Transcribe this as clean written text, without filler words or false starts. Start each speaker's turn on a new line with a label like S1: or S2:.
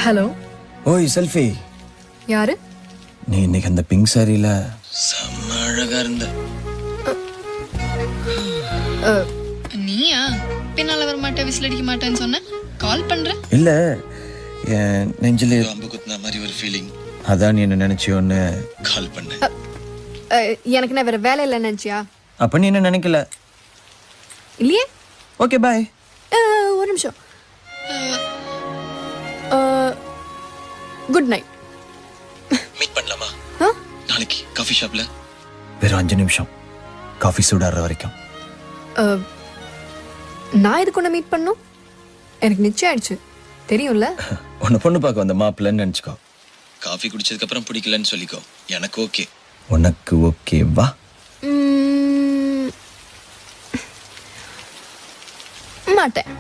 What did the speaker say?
S1: Hello.
S2: ஓய் selfie,
S1: யாரு?
S2: நீ இன்னைக்கு அந்த பிங்க் சாரியில செம்ம அழகா இருந்த.
S3: நீயா? பின்னால வர மாட்டேன், விசில் அடிக்க மாட்டேன்னு சொன்ன. கால் பண்ற?
S2: இல்ல, என் நெஞ்சில அம்பு குத்துன மாதிரி ஒரு ஃபீலிங். அதான் நீ என்ன நினைச்சியோன்னு கால் பண்ணேன்.
S1: எனக்கு என்ன வேற வேலை இல்லை நினைச்சியா?
S2: அப்ப நீ என்ன நினைக்கல?
S1: இல்லையே.
S2: Okay bye.
S1: ஒரு நிமிஷம். Good night.
S2: மீட் பண்ணலாமா நாளைக்கு காஃபி ஷாப்ல? வெறும் 5 நிமிஷம், காஃபி சூடாற வரைக்கும்.
S1: நான் இதுக்கு ஒன்று மீட் பண்ணும், எனக்கு நிச்சயம் ஆயிடுச்சு தெரியும்ல.
S2: உன்னை பொண்ணு பார்க்க வந்த மாப்பிள்ளன்னு நினச்சிக்கோ. காஃபி குடிச்சதுக்கு அப்புறம் பிடிக்கலன்னு சொல்லிக்கோ. எனக்கு ஓகே. உனக்கு ஓகேவா?
S1: மாட்டேன்.